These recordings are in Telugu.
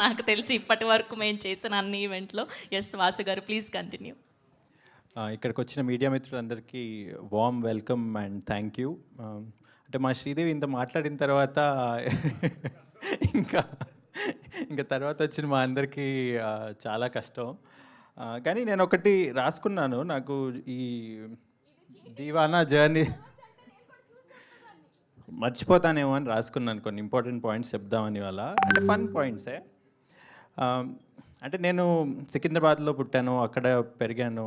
నాకు తెలిసి ఇప్పటి వరకు మేము చేసిన అన్ని ఈవెంట్లో. ఎస్ వాసు గారు ప్లీజ్ కంటిన్యూ. ఇక్కడికి వచ్చిన మీడియా మిత్రులందరికీ warm welcome and thank you. అంటే మా శ్రీదేవి ఇంత మాట్లాడిన తర్వాత ఇంకా ఇంకా తర్వాత వచ్చిన మా అందరికీ చాలా కష్టం. కానీ నేను ఒకటి రాసుకున్నాను. నాకు ఈ దీవానా జర్నీ మర్చిపోతానేమో అని రాసుకున్నాను. కొన్ని ఇంపార్టెంట్ పాయింట్స్ చెప్దామని వాళ్ళ, అంటే ఫన్ పాయింట్సే. అంటే నేను సికింద్రాబాద్లో పుట్టాను, అక్కడ పెరిగాను,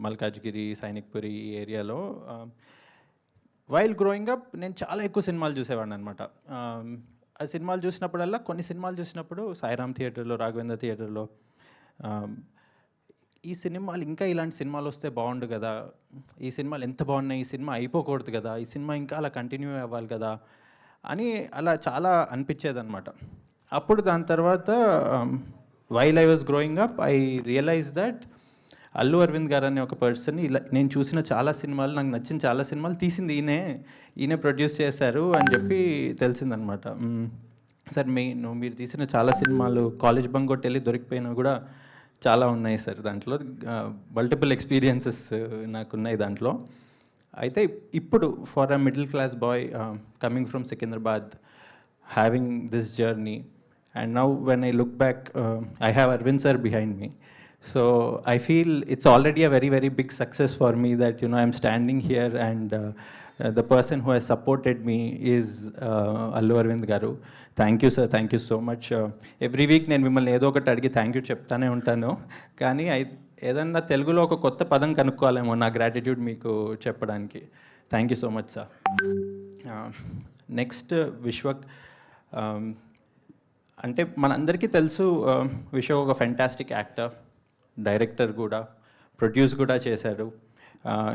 మల్కాజ్గిరి, సైనిక్పురి ఈ ఏరియాలో. వైల్ గ్రోయింగ్ అప్ నేను చాలా ఎక్కువ సినిమాలు చూసేవాడిని అనమాట. ఆ సినిమాలు చూసినప్పుడల్లా, కొన్ని సినిమాలు చూసినప్పుడు సాయిరామ్ థియేటర్లో, రాఘవేంద్ర థియేటర్లో ఈ సినిమాలు ఇంకా ఇలాంటి సినిమాలు వస్తే బాగుండు కదా, ఈ సినిమాలు ఎంత బాగున్నాయి, ఈ సినిమా అయిపోకూడదు కదా, ఈ సినిమా ఇంకా అలా కంటిన్యూ అవ్వాలి కదా అని అలా చాలా అనిపించేదన్నమాట. అప్పుడు దాని తర్వాత while I was growing up I realise that Allu Aravind garu అనే ఒక పర్సన్, ఇలా నేను చూసిన చాలా సినిమాలు, నాకు నచ్చిన చాలా సినిమాలు తీసింది ఈయనే ప్రొడ్యూస్ చేశారు అని చెప్పి తెలిసిందనమాట. సార్ మీరు తీసిన చాలా సినిమాలు కాలేజ్ బంక్ కొట్టి వెళ్ళి దొరికిపోయినా కూడా చాలా ఉన్నాయి సార్, దాంట్లో మల్టిపుల్ ఎక్స్పీరియన్సెస్ నాకున్నాయి దాంట్లో. అయితే ఇప్పుడు for a middle class boy coming from Secunderabad, having this journey, and now when I look back, I have Arvind sir behind me, so I feel it's already a very very big success for me that I'm standing here and the person who has supported me is Allu Arvind garu. Thank you sir, thank you so much. Every week నేను మిమ్మల్ని ఏదో ఒకటి అడిగి థ్యాంక్ యూ చెప్తానే ఉంటాను, కానీ ఏదన్నా తెలుగులో ఒక కొత్త పదం కనుక్కోవాలేమో నా గ్రాటిట్యూడ్ మీకు చెప్పడానికి. Thank you so much sir. Next Vishwak. అంటే మనందరికీ తెలుసు విశ్వ ఒక ఫెంటాస్టిక్ యాక్టర్, డైరెక్టర్ కూడా, ప్రొడ్యూస్ కూడా చేశారు,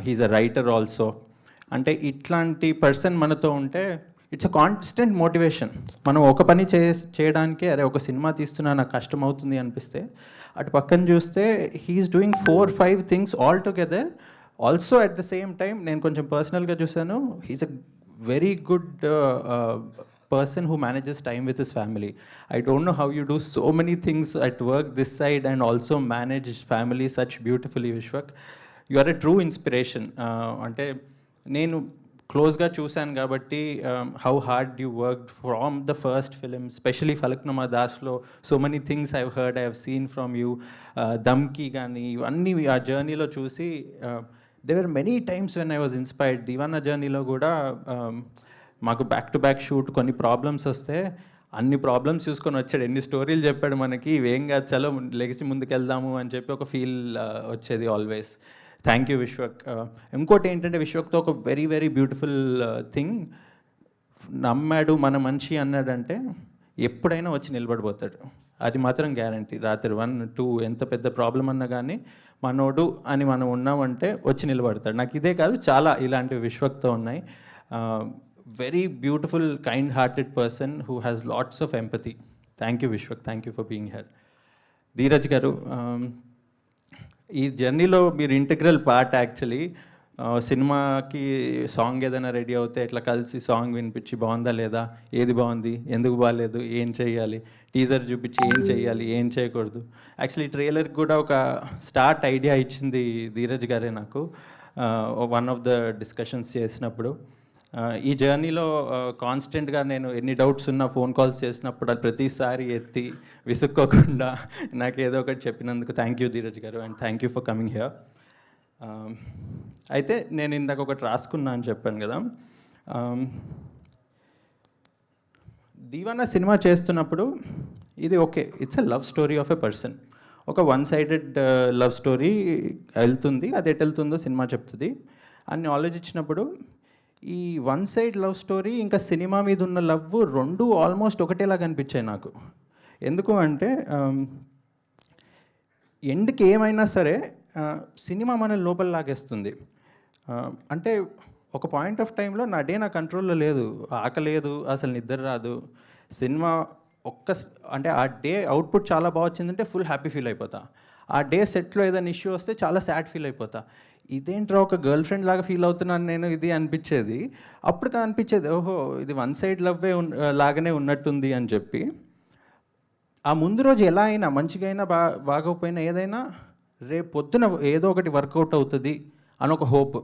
హీఈస్ అ రైటర్ ఆల్సో. అంటే ఇట్లాంటి పర్సన్ మనతో ఉంటే ఇట్స్ అ కాన్స్టెంట్ మోటివేషన్. మనం ఒక పని చేయడానికి, అరే ఒక సినిమా తీస్తున్నా నాకు కష్టం అవుతుంది అనిపిస్తే, అటు పక్కన చూస్తే he's doing 4-5 things all together. Also at the same time నేను కొంచెం పర్సనల్గా చూశాను, he's a very good person who manages time with his family. I don't know how you do so many things at work this side and also manage family such beautifully, Vishwak. You are a true inspiration. Ante nenu close ga chusan kabatti how hard you worked from the first film, especially Falaknuma Daslo. So many things I've heard, I have seen from you. Damki gani anni aa journey lo chusi there were many times when I was inspired. Divana journey lo kuda మాకు బ్యాక్ టు బ్యాక్ షూట్, కొన్ని ప్రాబ్లమ్స్ వస్తే అన్ని ప్రాబ్లమ్స్ చూసుకొని వచ్చాడు, ఎన్ని స్టోరీలు చెప్పాడు మనకి, ఇవేం కాదు చలో లెగిసి ముందుకు వెళ్దాము అని చెప్పి ఒక ఫీల్ వచ్చేది ఆల్వేస్. Thank you Vishwak. ఇంకోటి ఏంటంటే విశ్వక్తో ఒక వెరీ వెరీ బ్యూటిఫుల్ థింగ్, నమ్మాడు మన మనిషి అన్నాడంటే ఎప్పుడైనా వచ్చి నిలబడిపోతాడు, అది మాత్రం గ్యారంటీ. రాత్రి 1-2 ఎంత పెద్ద ప్రాబ్లం అన్నా కానీ మనోడు అని మనం ఉన్నామంటే వచ్చి నిలబడతాడు. నాకు ఇదే కాదు, చాలా ఇలాంటివి విశ్వక్తో ఉన్నాయి. Very beautiful, kind-hearted person who has lots of empathy. Thank you, Vishwak. Thank you for being here. Dheeraj garu, ఈ జర్నీలో మీరు ఇంటగ్రల్ పార్ట్ యాక్చువల్లీ. సినిమాకి సాంగ్ ఏదైనా రెడీ అవుతే ఇట్లా కలిసి సాంగ్ వినిపించి బాగుందా లేదా, ఏది బాగుంది, ఎందుకు బాగాలేదు, ఏం చేయాలి, టీజర్ చూపించి ఏం చేయాలి, ఏం చేయకూడదు. యాక్చువల్లీ ట్రైలర్కి కూడా ఒక స్టార్ట్ ఐడియా ఇచ్చింది ధీరజ్ గారే నాకు, వన్ ఆఫ్ ద డిస్కషన్స్ చేసినప్పుడు. ఈ జర్నీలో కాన్స్టెంట్గా నేను ఎన్ని డౌట్స్ ఉన్నా ఫోన్ కాల్స్ చేసినప్పుడు అది ప్రతిసారి ఎత్తి విసుక్కోకుండా నాకు ఏదో ఒకటి చెప్పినందుకు థ్యాంక్ యూ ధీరజ్ గారు, and thank you for coming here. అయితే నేను ఇందాక ఒకటి రాసుకున్నా అని చెప్పాను కదా, దీవానా సినిమా చేస్తున్నప్పుడు ఇది okay, it's a love story of a person, ఒక వన్ సైడెడ్ లవ్ స్టోరీ వెళ్తుంది, అది ఎటు వెళ్తుందో సినిమా చెప్తుంది అని ఆలోచించినప్పుడు, ఈ వన్ సైడ్ లవ్ స్టోరీ ఇంకా సినిమా మీద ఉన్న లవ్ రెండు ఆల్మోస్ట్ ఒకటేలాగా అనిపించాయి నాకు. ఎందుకు అంటే ఎండ్కి ఏమైనా సరే సినిమా మన లోపల లాగేస్తుంది. అంటే ఒక పాయింట్ ఆఫ్ టైంలో నా డే నా కంట్రోల్లో లేదు, ఆకలేదు, అసలు నిద్ర రాదు. సినిమా అంటే ఆ డే అవుట్పుట్ చాలా బాగా వచ్చిందంటే ఫుల్ హ్యాపీ ఫీల్ అయిపోతా, ఆ డే సెట్లో ఏదైనా ఇష్యూ వస్తే చాలా సాడ్ ఫీల్ అయిపోతా. ఇదేంట్రా ఒక గర్ల్ ఫ్రెండ్ లాగా ఫీల్ అవుతున్నాను నేను ఇది అనిపించేది. అప్పుడు అనిపించేది ఓహో ఇది వన్ సైడ్ లవ్వే లాగానే ఉన్నట్టుంది అని చెప్పి. ఆ ముందు రోజు ఎలా అయినా మంచిగా అయినా బాగోకపోయినా ఏదైనా రేపు పొద్దున ఏదో ఒకటి వర్కౌట్ అవుతుంది అని ఒక హోప్.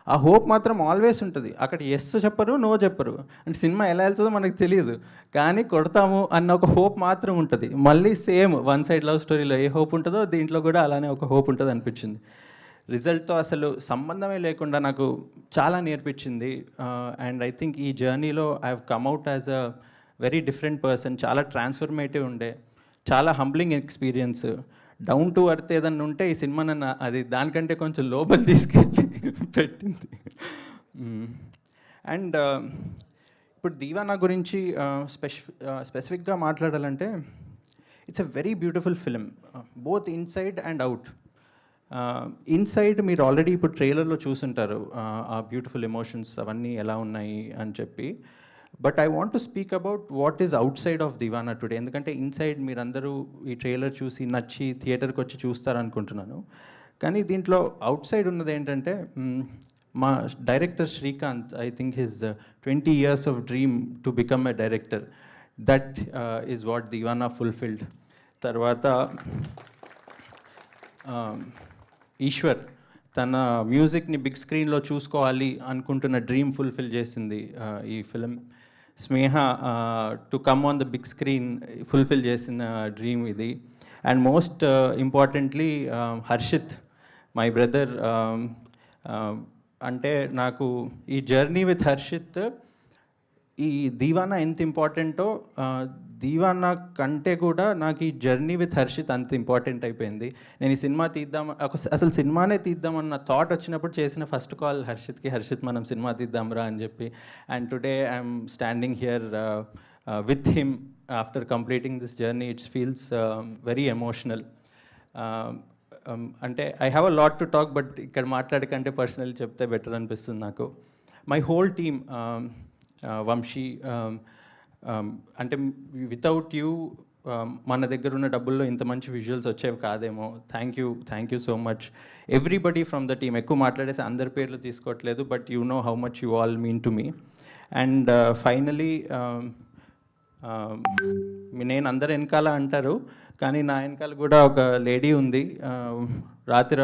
ఆ హోప్ మాత్రం ఆల్వేస్ ఉంటుంది. అక్కడ ఎస్ చెప్పరు, నో చెప్పరు. అంటే సినిమా ఎలా వెళ్తుందో మనకు తెలియదు, కానీ కొడతాము అన్న ఒక హోప్ మాత్రం ఉంటుంది. మళ్ళీ సేమ్ వన్ సైడ్ లవ్ స్టోరీలో ఏ హోప్ ఉంటుందో దీంట్లో కూడా అలానే ఒక హోప్ ఉంటుంది అనిపించింది. రిజల్ట్తో అసలు సంబంధమే లేకుండా నాకు చాలా నేర్పించింది. అండ్ ఐ థింక్ ఈ జర్నీలో I have come out as a very different person. చాలా ట్రాన్స్ఫర్మేటివ్ ఉండే, చాలా humbling experience. Down to earth ఏదన్నా ఉంటే ఈ సినిమా నన్ను అది దానికంటే కొంచెం లోపల తీసుకెళ్ళి పెట్టింది. అండ్ ఇప్పుడు దీవానా గురించి స్పెసిఫిక్గా మాట్లాడాలంటే it's a very beautiful film, both inside and out. Inside మీరు ఆల్రెడీ ఇప్పుడు ట్రైలర్లో చూసుంటారు ఆ బ్యూటిఫుల్ ఎమోషన్స్ అవన్నీ ఎలా ఉన్నాయి అని చెప్పి. But I want to speak about what is outside of Deewana today. ఎందుకంటే ఇన్సైడ్ మీరందరూ ఈ ట్రైలర్ చూసి నచ్చి థియేటర్కి వచ్చి చూస్తారనుకుంటున్నాను. కానీ దీంట్లో అవుట్ సైడ్ ఉన్నది ఏంటంటే మా director Srikanth, I think his 20 years of dream to become a director, that is what Deewana fulfilled. తర్వాత ఈశ్వర్ తన మ్యూజిక్ని బిగ్ స్క్రీన్లో చూసుకోవాలి అనుకుంటున్న డ్రీమ్ ఫుల్ఫిల్ చేసింది ఈ film. Sneha to come on the big screen fulfil చేసిన డ్రీమ్ ఇది. And most importantly Harshit, my brother. అంటే నాకు ఈ జర్నీ విత్ హర్షిత్, ఈ దీవానా ఎంత ఇంపార్టెంటో దీవానా కంటే కూడా నాకు ఈ జర్నీ విత్ హర్షిత్ అంత ఇంపార్టెంట్ అయిపోయింది. నేను ఈ సినిమా అసలు సినిమానే తీద్దామన్న థాట్ వచ్చినప్పుడు చేసిన ఫస్ట్ కాల్ హర్షిత్కి, హర్షిత్ మనం సినిమా తీద్దాంరా అని చెప్పి. And today I'm standing here with him after completing this journey. It's feels very emotional. అంటే I have a lot to talk, but ఇక్కడ మాట్లాడకంటే పర్సనల్ చెప్తే బెటర్ అనిపిస్తుంది నాకు. మై హోల్ టీమ్, వంశీ, అంటే వితౌట్ యూ మన దగ్గర ఉన్న డబ్బుల్లో ఇంత మంచి విజువల్స్ వచ్చేవి కాదేమో. Thank you so much everybody from the team. ఎక్కువ మాట్లాడేసి అందరి పేర్లు తీసుకోవట్లేదు, but you know how much you all mean to me. And finally నేను అందరు వెనకాల అంటారు, కానీ నా వెనకాల కూడా ఒక లేడీ ఉంది. రాత్రి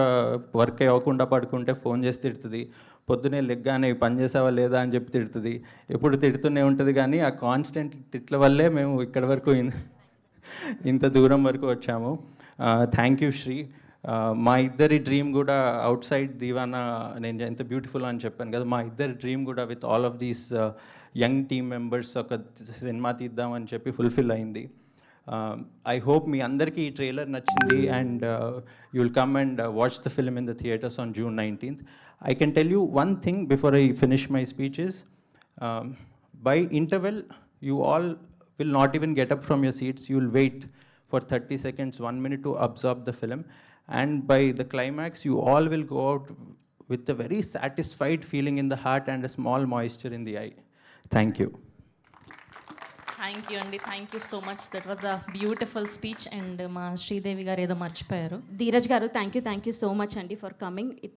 వర్క్ అవ్వకుండా పడుకుంటే ఫోన్ చేసి తిడుతుంది, పొద్దునే లెగ్గానే పని చేసావా లేదా అని చెప్పి తిడుతుంది. ఎప్పుడు తిడుతూనే ఉంటుంది. కానీ ఆ కాన్స్టెంట్ తిట్ల వల్లే మేము ఇక్కడి వరకు ఇంత దూరం వరకు వచ్చాము. Thank you Sri. మా ఇద్దరి డ్రీమ్ కూడా అవుట్ సైడ్ దీవానా, నేను ఎంత బ్యూటిఫుల్ అని చెప్పాను కదా, మా ఇద్దరి డ్రీమ్ కూడా with all of these young team members ఒక సినిమా తీద్దామని చెప్పి ఫుల్ఫిల్ అయింది. ఐ హోప్ మీ అందరికీ ఈ ట్రైలర్ నచ్చింది and you will come and watch the film in the theatres on June 19th. I can tell you one thing before I finish my speech is, by interval, you all will not even get up from your seats. You will wait for 30 seconds, 1 minute to absorb the film. And by the climax, you all will go out with a very satisfied feeling in the heart and a small moisture in the eye. Thank you. Thank you అండి, thank you so much. That was a beautiful speech. And మా శ్రీదేవి గారు ఏదో మర్చిపోయారు. Dheeraj garu, thank you so much అండి ఫర్ కమింగ్.